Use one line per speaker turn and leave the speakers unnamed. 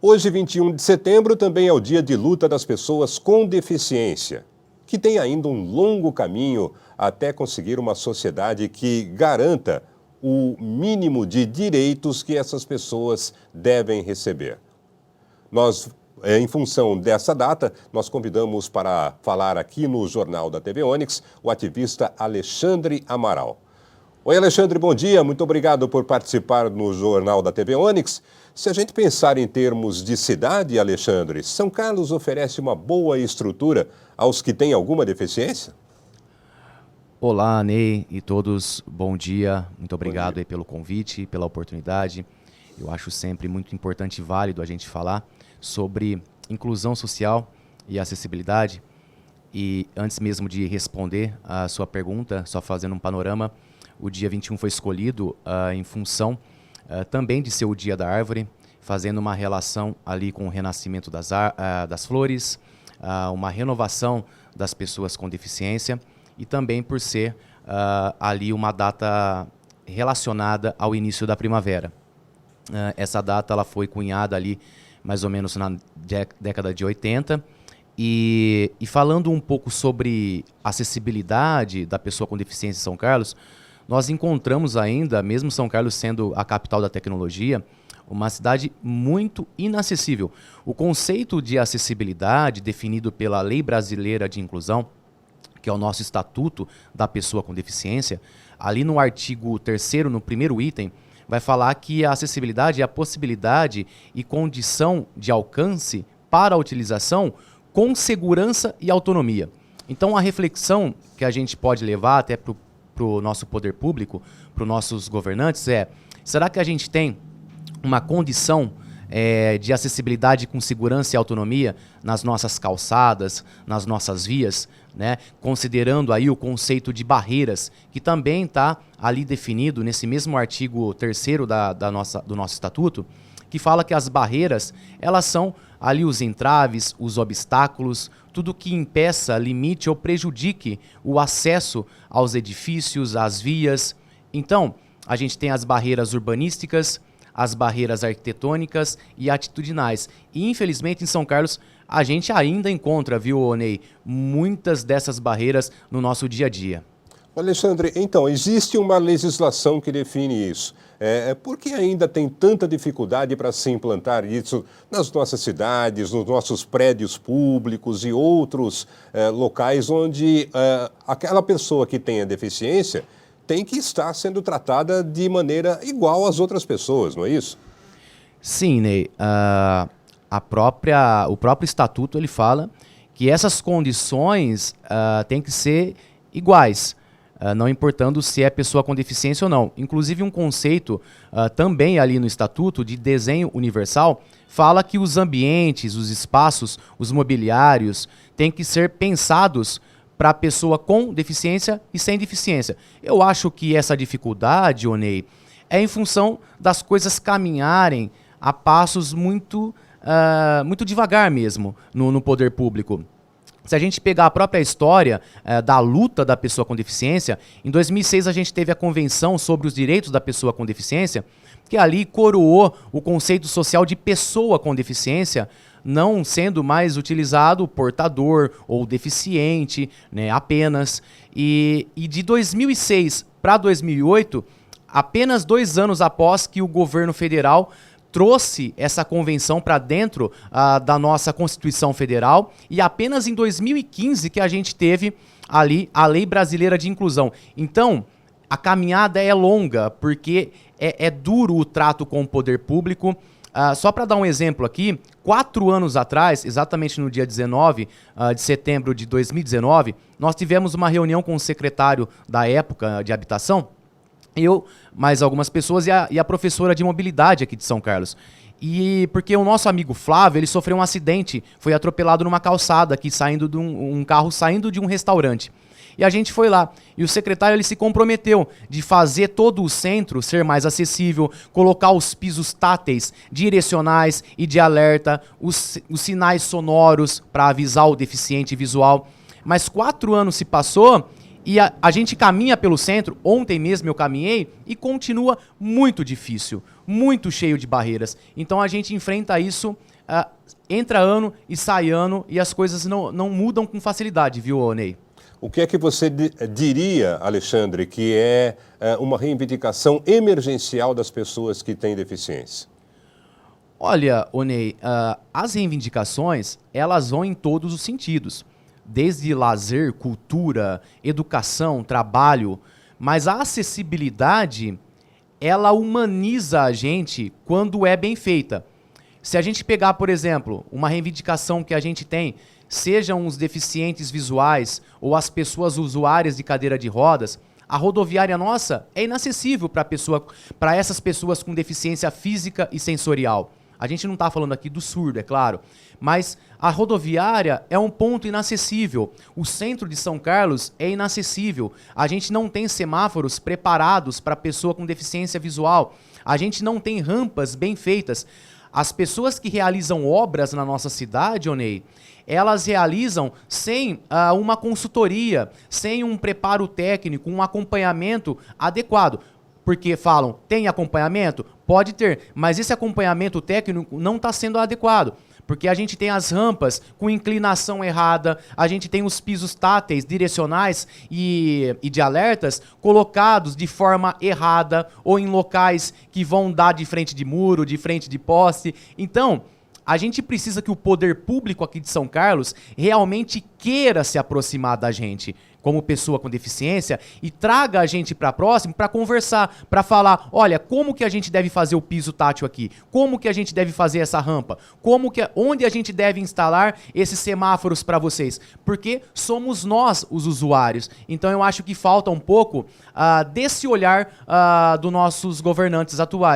Hoje, 21 de setembro, também é o dia de luta das pessoas com deficiência, que tem ainda um longo caminho até conseguir uma sociedade que garanta o mínimo de direitos que essas pessoas devem receber. Em função dessa data, nós convidamos para falar aqui no Jornal da TV Onix o ativista Alexandre Amaral. Oi, Alexandre, bom dia. Muito obrigado por participar no Jornal da TV Onix. Se a gente pensar em termos de cidade, Alexandre, São Carlos oferece uma boa estrutura aos que têm alguma deficiência?
Olá, Ney e todos, bom dia. Muito obrigado aí pelo convite, pela oportunidade. Eu acho sempre muito importante e válido a gente falar sobre inclusão social e acessibilidade. E antes mesmo de responder a sua pergunta, só fazendo um panorama, o dia 21 foi escolhido em função também de ser o Dia da Árvore, fazendo uma relação ali com o renascimento das flores, uma renovação das pessoas com deficiência e também por ser ali uma data relacionada ao início da primavera. Essa data ela foi cunhada ali mais ou menos na década de 80 e falando um pouco sobre acessibilidade da pessoa com deficiência em São Carlos, nós encontramos ainda, mesmo São Carlos sendo a capital da tecnologia, uma cidade muito inacessível. O conceito de acessibilidade definido pela Lei Brasileira de Inclusão, que é o nosso Estatuto da Pessoa com Deficiência, ali no artigo 3º, no primeiro item, vai falar que a acessibilidade é a possibilidade e condição de alcance para a utilização com segurança e autonomia. Então a reflexão que a gente pode levar até para o nosso poder público, para os nossos governantes será que a gente tem uma condição de acessibilidade com segurança e autonomia nas nossas calçadas, nas nossas vias, né? Considerando aí o conceito de barreiras, que também está ali definido nesse mesmo artigo 3º do nosso estatuto, que fala que as barreiras, elas são ali os entraves, os obstáculos, tudo que impeça, limite ou prejudique o acesso aos edifícios, às vias. Então, a gente tem as barreiras urbanísticas, as barreiras arquitetônicas e atitudinais. E, infelizmente, em São Carlos, a gente ainda encontra, viu, Ney, muitas dessas barreiras no nosso dia a dia.
Alexandre, então, existe uma legislação que define isso. Por que ainda tem tanta dificuldade para se implantar isso nas nossas cidades, nos nossos prédios públicos e outros locais onde aquela pessoa que tem a deficiência tem que estar sendo tratada de maneira igual às outras pessoas, não é isso?
Sim, Ney. O próprio estatuto ele fala que essas condições têm que ser iguais, não importando se é pessoa com deficiência ou não. Inclusive um conceito também ali no estatuto de desenho universal fala que os ambientes, os espaços, os mobiliários têm que ser pensados para a pessoa com deficiência e sem deficiência. Eu acho que essa dificuldade, Ney, é em função das coisas caminharem a passos muito devagar mesmo no poder público. Se a gente pegar a própria história da luta da pessoa com deficiência, em 2006 a gente teve a Convenção sobre os Direitos da Pessoa com Deficiência, que ali coroou o conceito social de pessoa com deficiência, não sendo mais utilizado portador ou deficiente, né, apenas. E de 2006 para 2008, apenas 2 anos após que o governo federal trouxe essa convenção para dentro da nossa Constituição Federal, e apenas em 2015 que a gente teve ali a Lei Brasileira de Inclusão. Então, a caminhada é longa, porque é duro o trato com o poder público. Só para dar um exemplo aqui, 4 anos atrás, exatamente no dia 19 de setembro de 2019, nós tivemos uma reunião com o secretário da época de habitação, eu, mais algumas pessoas e a professora de mobilidade aqui de São Carlos. E porque o nosso amigo Flávio, ele sofreu um acidente, foi atropelado numa calçada aqui, saindo de um carro saindo de um restaurante. E a gente foi lá, e o secretário ele se comprometeu de fazer todo o centro ser mais acessível, colocar os pisos táteis, direcionais e de alerta, os sinais sonoros para avisar o deficiente visual. Mas 4 anos se passou e a gente caminha pelo centro, ontem mesmo eu caminhei, e continua muito difícil, muito cheio de barreiras. Então a gente enfrenta isso entra ano e sai ano e as coisas não mudam com facilidade, viu, Ney?
O que é que você diria, Alexandre, que é uma reivindicação emergencial das pessoas que têm deficiência?
Olha, Ney, as reivindicações, elas vão em todos os sentidos. Desde lazer, cultura, educação, trabalho, mas a acessibilidade, ela humaniza a gente quando é bem feita. Se a gente pegar, por exemplo, uma reivindicação que a gente tem, sejam os deficientes visuais ou as pessoas usuárias de cadeira de rodas, a rodoviária nossa é inacessível para essas pessoas com deficiência física e sensorial. A gente não está falando aqui do surdo, é claro, mas a rodoviária é um ponto inacessível. O centro de São Carlos é inacessível. A gente não tem semáforos preparados para pessoa com deficiência visual. A gente não tem rampas bem feitas. As pessoas que realizam obras na nossa cidade, Ney, elas realizam sem uma consultoria, sem um preparo técnico, um acompanhamento adequado. Porque falam, tem acompanhamento? Pode ter, mas esse acompanhamento técnico não está sendo adequado. Porque a gente tem as rampas com inclinação errada, a gente tem os pisos táteis, direcionais e de alertas colocados de forma errada ou em locais que vão dar de frente de muro, de frente de poste. Então, a gente precisa que o poder público aqui de São Carlos realmente queira se aproximar da gente como pessoa com deficiência e traga a gente para próximo para conversar, para falar, olha, como que a gente deve fazer o piso tátil aqui? Como que a gente deve fazer essa rampa? Onde a gente deve instalar esses semáforos para vocês? Porque somos nós os usuários. Então eu acho que falta um pouco desse olhar dos nossos governantes atuais.